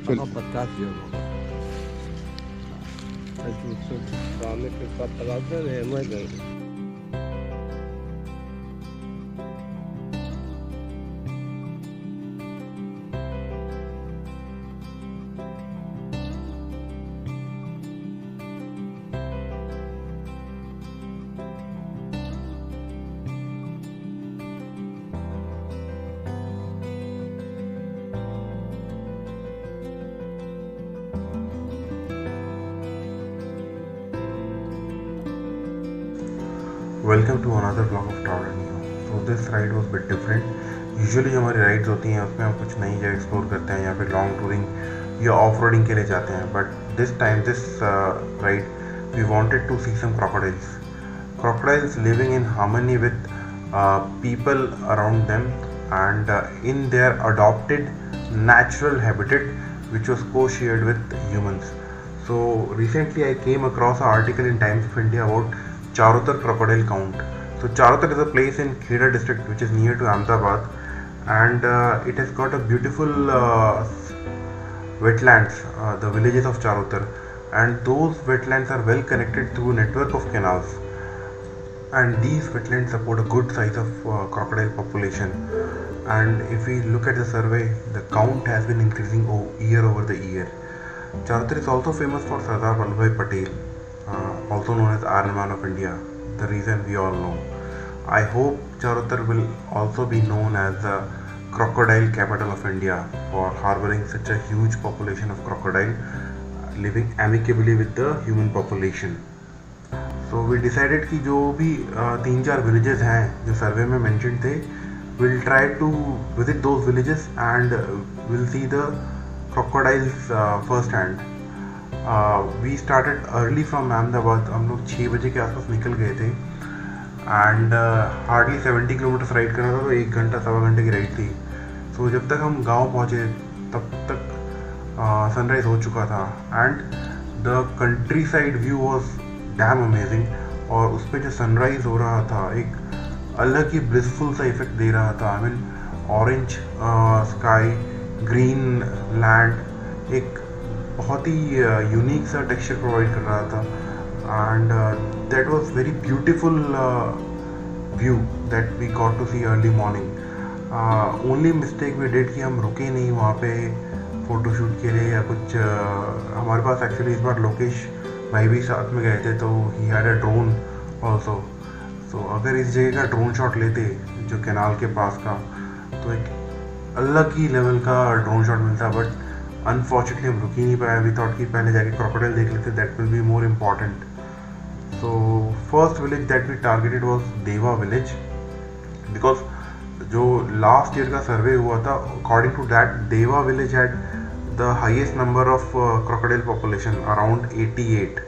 Apa podcast diyorum. Rame ke patladı ne mi? Welcome to another blog of travel new. So this ride was bit different. Usually जो हमारी rides होती हैं उसमें हम कुछ नई जगह एक्सप्लोर करते हैं या फिर लॉन्ग टूरिंग या ऑफ रोडिंग के लिए जाते हैं, but this time this ride we wanted to see some crocodiles living in harmony with people around them and in their adopted natural habitat which was co-shared with humans. So recently I came across an article in Times of India about Charotar crocodile count. So Charotar is a place in Kheda district which is near to Ahmedabad, and it has got a beautiful wetlands, the villages of Charotar, and those wetlands are well connected through a network of canals, and these wetlands support a good size of crocodile population. And if we look at the survey, the count has been increasing year over the year. Charotar is also famous for Sardar Vallabhbhai Patel, also known as Iron Man of India, the reason we all know. I hope Charotar will also be known as the crocodile capital of India for harboring such a huge population of crocodile living amicably with the human population. So we decided कि जो भी 3-4 villages हैं जो सर्वे में mentioned थे, we'll try to visit those villages and we'll see the crocodiles first hand. We started early from Ahmedabad. हम लोग 6 बजे के आसपास निकल गए थे and hardly 70 किलोमीटर राइड करना था, तो 1 घंटा सवा घंटे की राइड थी. So जब तक हम गांव पहुँचे तब तक सनराइज हो चुका था and the country side view was damn amazing. और उस पर जो सनराइज हो रहा था एक अलग ही ब्लिसफुल सा इफेक्ट दे रहा था. I mean orange sky, green land, एक बहुत ही यूनिक सा टेक्सचर प्रोवाइड कर रहा था and that was very beautiful view that we got to see early morning. Only mistake we did कि हम रुके नहीं वहाँ पे फ़ोटोशूट के लिए या कुछ. हमारे पास एक्चुअली इस बार लोकेश भाई भी साथ में गए थे, तो he had a drone also. So अगर इस जगह का ड्रोन शॉट लेते जो कैनाल के पास का, तो एक अलग ही लेवल का ड्रोन शॉट मिलता. बट अनफॉर्चुनेटली हम रुक ही नहीं पाए. वी थॉट कि पहले जाके क्रोकोडाइल देख लेते, that will be more important. So first village that we targeted was Deva village, because जो लास्ट ईयर का सर्वे हुआ था, according to that Deva village had the highest number of crocodile population around 88.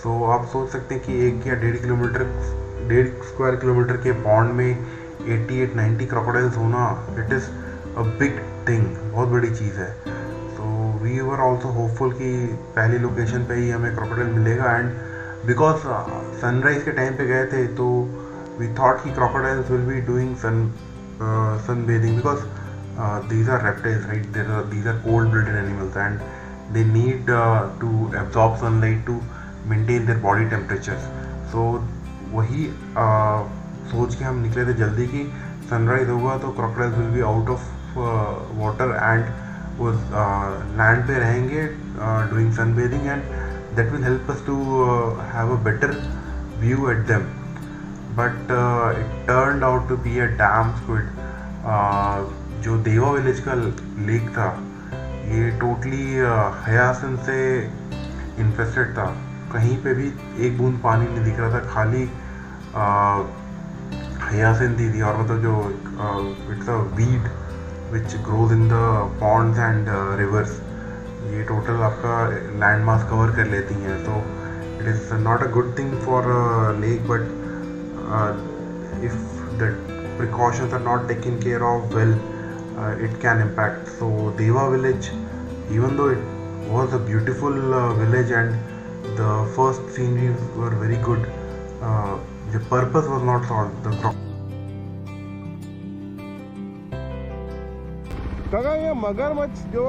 So आप सोच सकते हैं कि 1 या 1.5 स्क्वायर किलोमीटर के पॉन्ड में 88-90 क्रोकोडाइल्स होना, it is a big thing, बहुत बड़ी चीज़ है. So we were also hopeful कि पहली लोकेशन पे ही हमें क्रोकोडाइल मिलेगा. एंड बिकॉज सनराइज के टाइम पे गए थे, तो वी थॉट कि crocodiles will be doing sunbathing because these are reptiles, right? These are cold-blooded animals and they need to absorb sunlight to maintain their body temperatures. So वही सोच के हम निकले थे जल्दी कि सनराइज होगा तो crocodiles will be out of water and वो लैंड पे रहेंगे doing sunbathing, and that will help us to have a better view at them. But it turned out to be a damn squid. जो Deva village का lake था, ये totally हयासिन से infested था. कहीं पे भी एक बूंद पानी नहीं दिख रहा था, खाली हयासिन थी. और मतलब जो it's a weed which grows in the Pond's and reverse, ये टोटल आपका लैंड मास कवर कर लेती हैं. तो it is not a good thing for lake, but if the precautions are not taken care of well, it can impact. So Deva village, even though it was a beautiful village and the first sceneries were very good, the purpose was not solved. काका ये मगरमच्छ जो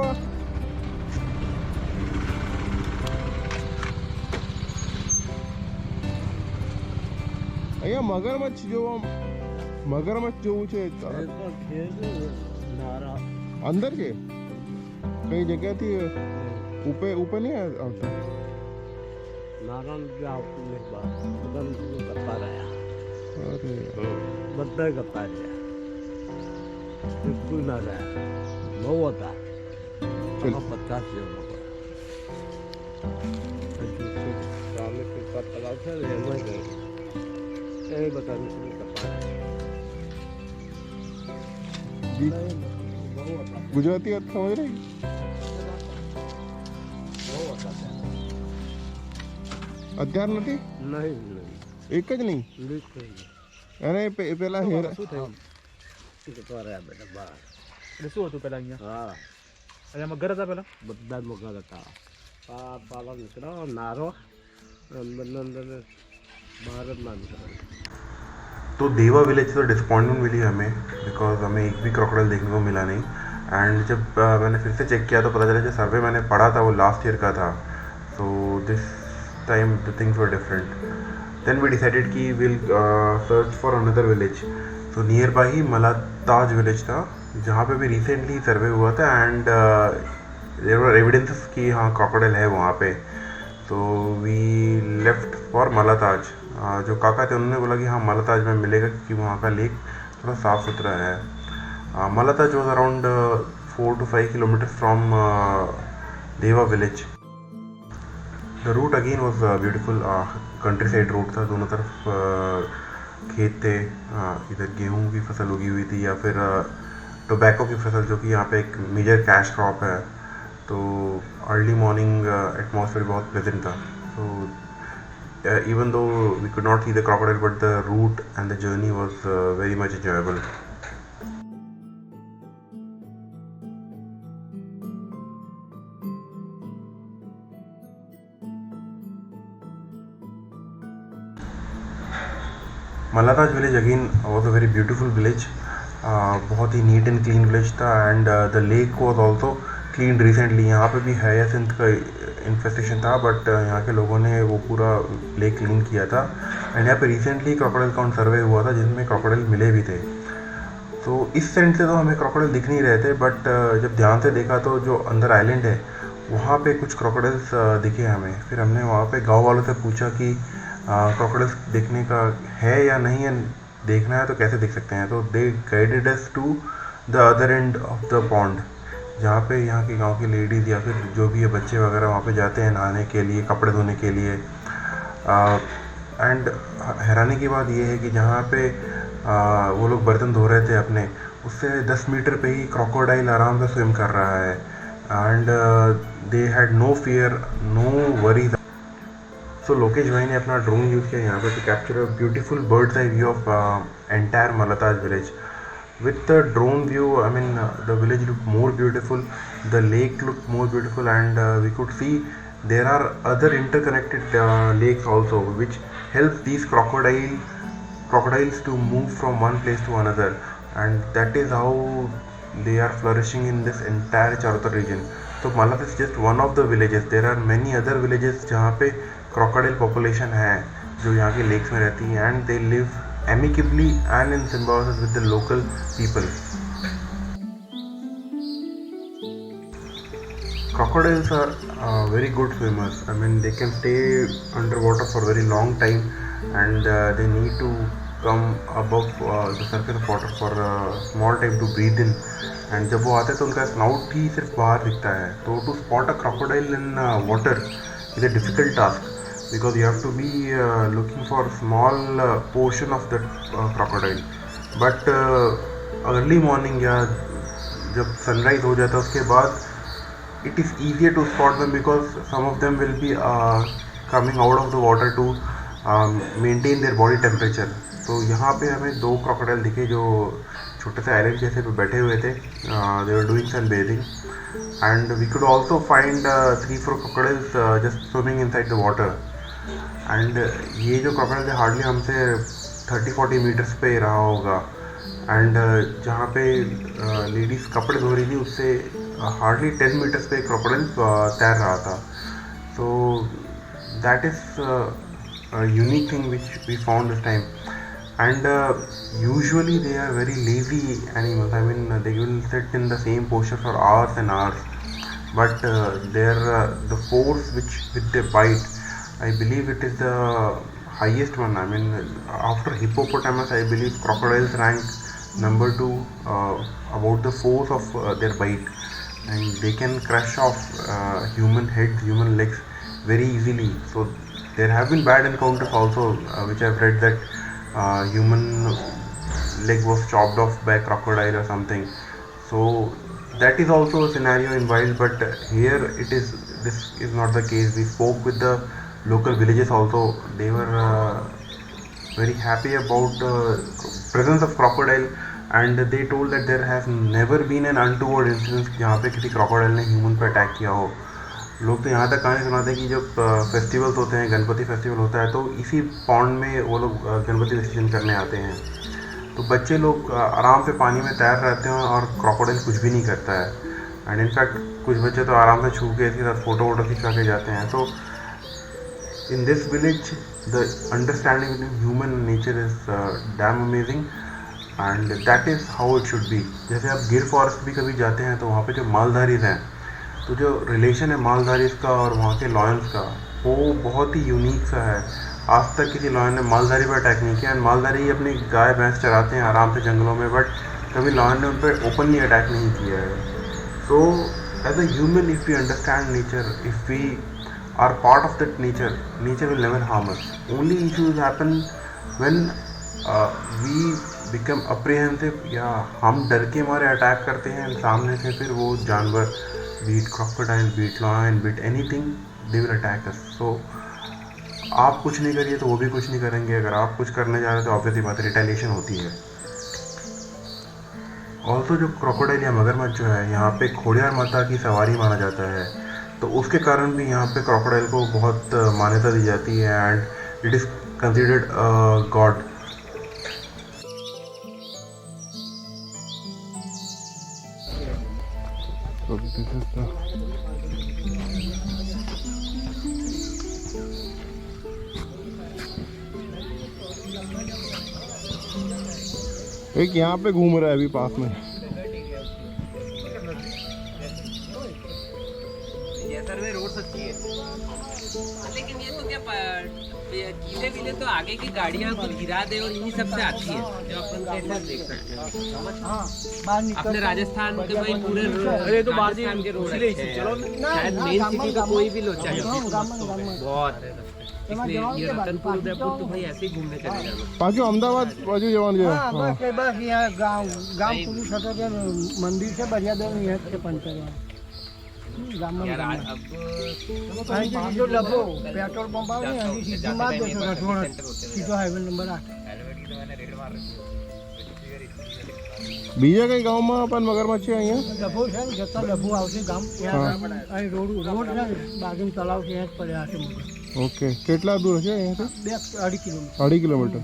અહીંયા મગરમચ્છ જોવું છે અંદર છે કઈ જગ્યાથી ઉપર નહીં આવતું નારાયણ જે આવતું નહીં બધાને ગપ્પા રહ્યા અરે બધા ગપ્પા રહ્યા બિલકુલ ના રહ્યા બહુ હતા 50 જેવા સામે કૃપા તલાવ છે ને એમાં ગયું એ બધાને ગપ્પા બહુ હતા ગુજરાતી વાત સમજ રહી બહુ હતા અત્યાર નથી નહીં નહીં એક જ નહીં બિલકુલ અને પેલા હેરા શું થયું ગપ્પા રહ્યા બેટા બહાર એટલે શું હતું પેલા અહીંયા હા અહીંયા મગર હતા પેલા બધા જ મગર હતા આ પાલા નીકળ્યો નારો અંદર અંદર બહાર જ ના નીકળે तो देवा विलेज तो डिसअपॉइंटमेंट मिली हमें बिकॉज हमें एक भी क्रोकोडाइल देखने को मिला नहीं एंड जब मैंने फिर से चेक किया तो पता चला जो सर्वे मैंने पढ़ा था वो लास्ट ईयर का था so this time the things were different then we decided कि will search for another village so nearby ही मलाताज विलेज था जहाँ पे भी रिसेंटली सर्वे हुआ था एंड देयर वर एविडेंसेस कि हाँ क्रोकोडाइल है वहाँ पे तो वी लेफ्ट फॉर मलाताज जो काका थे उन्होंने बोला कि हाँ मलाताज में मिलेगा क्योंकि वहाँ का लेक थोड़ा साफ़ सुथरा है Malataj was around 4 to 5 kilometers from Deva village the route again was beautiful countryside route था दोनों तरफ खेत थे इधर गेहूं की फसल उगी हुई थी या फिर टोबैको की फसल जो कि यहाँ पे एक मेजर कैश क्रॉप है तो अर्ली मॉर्निंग एटमॉस्फेयर बहुत प्लेजेंट था तो even though we could not see the crocodile but the route and the journey was very much enjoyable. Malataj village again was a very beautiful village. बहुत ही neat and clean village था and the lake was also clean recently यहाँ पे भी hyacinth का infestation था but यहाँ के लोगों ने वो पूरा लेक क्लीन किया था एंड यहाँ पे रिसेंटली क्रोकोडाइल काउंट सर्वे हुआ था जिसमें क्रोकोडाइल मिले भी थे तो इस साइड से तो हमें क्रोकोडाइल दिख नहीं रहे थे बट जब ध्यान से देखा तो जो अंदर आइलैंड है वहाँ पे कुछ क्रोकोडाइल्स दिखे हमें फिर हमने वहाँ पे गांव वालों से पूछा कि क्रोकोडाइल्स देखने का है या नहीं है देखना है तो कैसे देख सकते हैं तो they guided us to the other end of the pond जहाँ पे यहाँ के गांव की लेडीज़ या फिर जो भी है बच्चे वगैरह वहाँ पे जाते हैं नहाने के लिए कपड़े धोने के लिए एंड हैरानी की बात ये है कि जहाँ पे वो लोग बर्तन धो रहे थे अपने उससे 10 मीटर पे ही क्रोकोडाइल आराम से स्विम कर रहा है and they had no fear no worries so Lokesh भाई ने अपना ड्रोन यूज़ किया यहाँ पे to capture a beautiful bird's eye view of entire Malataj village with the drone view I mean the village looked more beautiful the lake looked more beautiful and we could see there are other interconnected lakes also which helps these crocodiles to move from one place to another and that is how they are flourishing in this entire Charotar region so Malath is just one of the villages there are many other villages जहाँ पे crocodile population है जो यहाँ के lakes में रहती हैं and they live amicably and in symbiosis with the local people. Crocodiles are very good swimmers. I mean, they can stay underwater for a very long time, and they need to come above the surface of water for a small time to breathe in. And जब वो आते हैं तो उनका snout ही सिर्फ बाहर दिखता है. तो to spot a crocodile in water is a difficult task. Because you have to be looking for small portion of that crocodile but early morning या जब sunrise हो जाता है उसके बाद it is easier to spot them because some of them will be coming out of the water to maintain their body temperature तो यहाँ पे हमें 2 crocodile दिखे जो छोटे से आइलैंड जैसे पे बैठे हुए थे they were doing sun bathing and we could also find 3-4 crocodiles just swimming inside the water and ये जो क्रोकोडाइल है हार्डली हमसे 30-40 मीटर्स पे रहा होगा एंड जहाँ पे लेडीज़ कपड़े धो रही थी उससे हार्डली 10 मीटर्स पे क्रोकोडाइल तैर रहा था तो that is unique thing which we found this time. And usually they are very lazy animals. I mean, they will sit in the same posture for hours and hours. But the force with they bite, I believe it is the highest one. I mean, after hippopotamus, I believe crocodiles rank number 2 about the force of their bite, and they can crush off human heads, human legs very easily. So there have been bad encounters also, which I've read that human leg was chopped off by a crocodile or something. So that is also a scenario in wild, but here this is not the case. We spoke with the local villages also. They were very happy about the presence of crocodile, and they told that there has never been an untoward incident जहाँ पे किसी crocodile ने human पे attack किया हो. लोग तो यहाँ तक कहानी सुनाते हैं कि जब फेस्टिवल्स होते हैं, गणपति फेस्टिवल होता है, तो इसी पॉन्ड में वो लोग गणपति विसर्जन करने आते हैं. तो बच्चे लोग आराम से पानी में तैर रहते हैं और क्रोकोडाइल कुछ भी नहीं करता है. एंड इनफैक्ट कुछ बच्चे तो आराम से छू के इसके साथ फ़ोटो वोटो खिंचवा के जाते हैं. तो in this village the understanding with human nature is dam amazing, and that is how it should be. जैसे आप गिर फॉरेस्ट भी कभी जाते हैं तो वहाँ पे जो मालधारीज हैं, तो जो रिलेशन है मालधारीज का और वहाँ के लॉयंस का, वो बहुत ही यूनिक सा है. आज तक किसी लॉयन ने मालधारी पर अटैक नहीं किया. एंड मालधारी अपनी गाय भैंस चराते हैं आराम से जंगलों में, बट कभी लॉयन ने उन पर ओपनली अटैक नहीं किया है. So as a human, if we understand nature, if we are part of that nature, nature will never harm us. Only issues happen when we become apprehensive, या हम डर के मारे अटैक करते हैं सामने से. फिर वो जानवर, be it crocodile, be it lion, be it anything, they will attack us. So आप कुछ नहीं करिए तो वो भी कुछ नहीं करेंगे. अगर आप कुछ करने जा रहे हो तो ऑब्वियसली बात रिटेलिएशन होती है. ऑल्सो जो क्रोकोडाइल या मगरमच्छ जो है, यहाँ पे खोड़ियार माता की सवारी माना जाता है, तो उसके कारण भी यहाँ पे क्रोकोडाइल को बहुत मान्यता दी जाती है, and it is considered God. So this is the एक यहाँ पे घूम रहा है अभी पास में. रोड सकती है, लेकिन ये तो क्या कीले विले तो आगे की गाड़ियां को गिरा दे और इन्हीं सब से आती है जो अपन इधर देखते हैं. अपने राजस्थान के भाई पूरे अरे तो बाहर राजस्थान के रोड चलो शायद मेन सिटी का कोई भी लोचा बहुत है. इसलिए ये रतनपुर उदयपुर तो भाई ऐसे ही घूमने चले जाना. पाछू अहमदाबाद बाजू जवान जो बस यहाँ गाँव पुलिस होता है मंदिर से बढ़िया दो यहाँ से पंचर यार अब जो लभो पेट्रोल पंप આવે ને અહીં સીધું માર દેશો થોડો સીધો હાઈવે નંબર 8. બીજા કઈ ગામમાં પણ મગરમચ્છ છે અહીંયા? લભો છે ને જતા લભો આવશે ગામ ત્યાં અહીં રોડ છે ને બાજુ તળાવ છે ત્યાં જ પડ્યા હશે. ઓકે, કેટલા દૂર છે અહીંયાથી? 2-2.5 kilometre. 2.5 kilometre.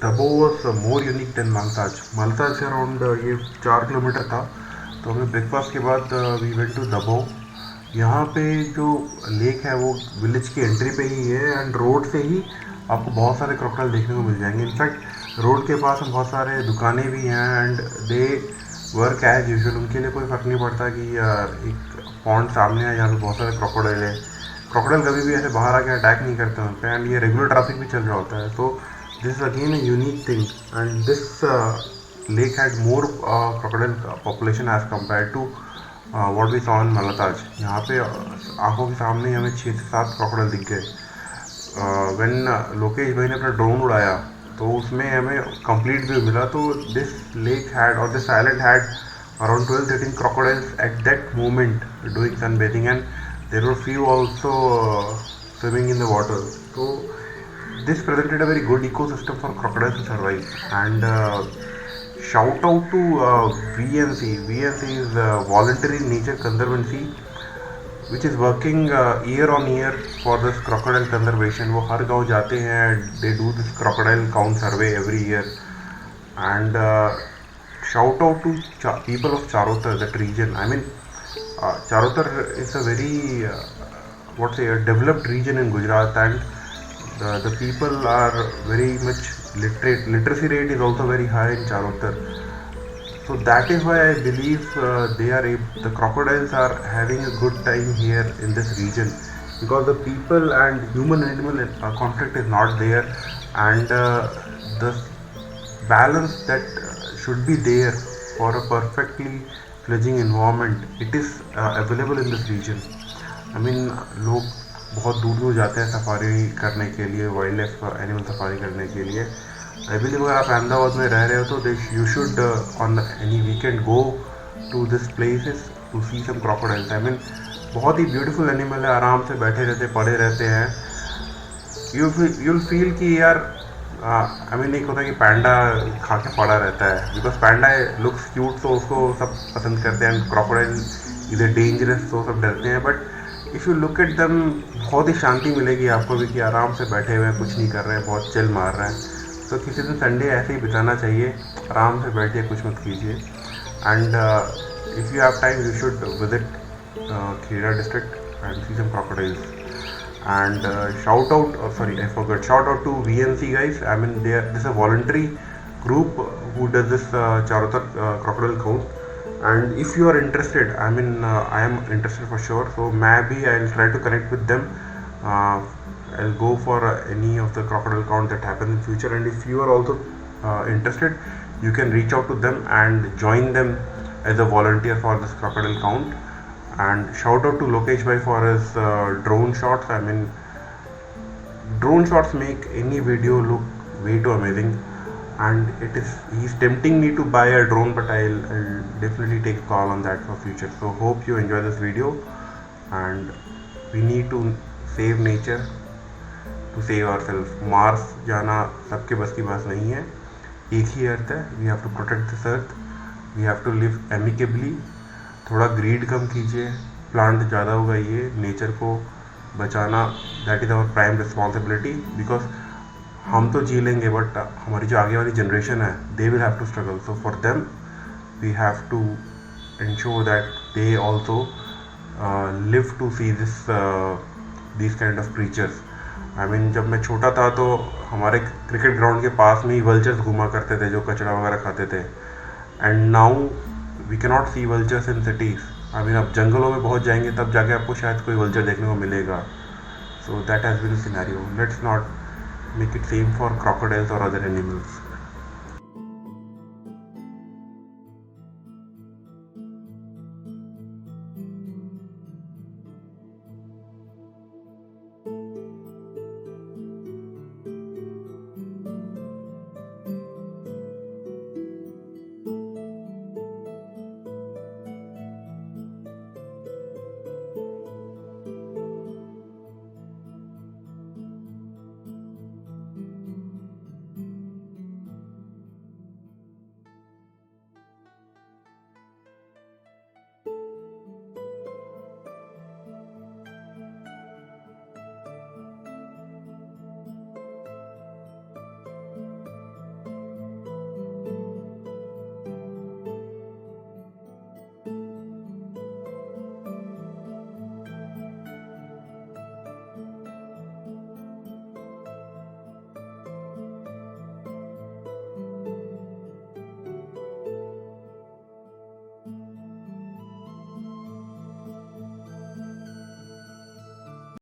Dabo was more unique than Maltaj. Maltaj से अराउंड ये 4 किलोमीटर था. तो हमें ब्रेकफास्ट के बाद वी वेंट टू दबो. यहाँ पे जो लेक है वो विलेज की एंट्री पे ही है, एंड रोड से ही आपको बहुत सारे क्रोकोडाइल देखने को मिल जाएंगे. इनफैक्ट रोड के पास में बहुत सारे दुकानें भी हैं, and they work as usual. उनके लिए कोई फ़र्क नहीं पड़ता कि एक पॉन्ड सामने है जहाँ पे बहुत सारे क्रोकोडाइल है. क्रोकोडाइल कभी भी ऐसे बाहर आके अटैक नहीं करते उन पर, एंड ये रेगुलर ट्रैफिक भी चल रहा होता है. तो this is again a unique thing, and this lake had more crocodile population as compared to what we saw in Malataj. यहाँ पे आंखों के सामने हमें 6 से 7 crocodile दिख गए. when लोकेश भाई ने अपना ड्रोन उड़ाया तो उसमें हमें कंप्लीट व्यू मिला. तो this lake had, or this island had around 12-13 crocodiles at that moment doing sunbathing, and there were few also swimming in the water. So this presented a very good ecosystem for crocodiles to survive. And shout out to VNC. VNC is Voluntary Nature Conservancy, which is working year on year for this crocodile conservation. वो हर गांव जाते हैं. They do this crocodile count survey every year. And shout out to people of Charotar, that region. I mean, Charotar is a very a developed region in Gujarat, and the people are very much literate. Literacy rate is also very high in Charotar. So that is why I believe the crocodiles are having a good time here in this region, because the people and human animal conflict is not there, and the balance that should be there for a perfectly fledging environment, it is available in this region. I mean, लोग बहुत दूर दूर जाते हैं safari करने के लिए, wild life animal safari करने के लिए. आई बिलीव अगर आप अहमदाबाद में रह रहे हो तो you should on any weekend go to this places to see some crocodiles. I mean बहुत ही ब्यूटीफुल एनिमल है, आराम से बैठे रहते पड़े रहते हैं. you'll फील कि यार आई मीन एक होता है कि पैंडा खा के पड़ा रहता है, बिकॉज पैंडा लुक्स क्यूट तो उसको सब पसंद करते हैं, क्रोकोडाइल इधर डेंजरस तो सब डरते हैं. But if you look at दम बहुत ही शांति मिलेगी आपको भी कि आराम से बैठे हुए हैं, कुछ नहीं कर रहे हैं, बहुत चिल मार रहे हैं. तो किसी दिन संडे ऐसे ही बिताना चाहिए, आराम से बैठिए, कुछ मत कीजिए. And if you have time you should visit Kheda district and see some crocodiles. And shout out to VNC guys. I mean, this is a voluntary group who does this Charotar crocodile count. And if you are interested, I mean, I am interested for sure. So maybe I'll try to connect with them. I'll go for any of the crocodile count that happens in future. And if you are also interested, you can reach out to them and join them as a volunteer for this crocodile count. And shout out to Lokesh bhai for his drone shots. I mean, drone shots make any video look way too amazing, and he's tempting me to buy a drone, but I'll definitely take a call on that for future. So hope you enjoy this video, and we need to save nature to save ourselves. Mars जाना सबके बस की बात नहीं है, एक ही अर्थ है. We have to protect this earth. We have to live amicably. थोड़ा ग्रीड कम कीजिए, प्लांट ज़्यादा उगाइए, नेचर को बचाना that is our prime responsibility. Because हम तो जी लेंगे, बट हमारी जो आगे वाली जनरेशन है, they will have to struggle. So for them we have to ensure that they also live to see this kind of creatures. I mean, जब मैं छोटा था तो हमारे क्रिकेट ग्राउंड के पास में ही वल्चर्स घूमा करते थे जो कचरा वगैरह खाते थे. And now we cannot see vultures in cities. I mean, आप जंगलों में बहुत जाएंगे तब जाके आपको शायद कोई वल्चर देखने को मिलेगा. So that has been the scenario. Let's not make it same for crocodiles और अदर एनिमल्स.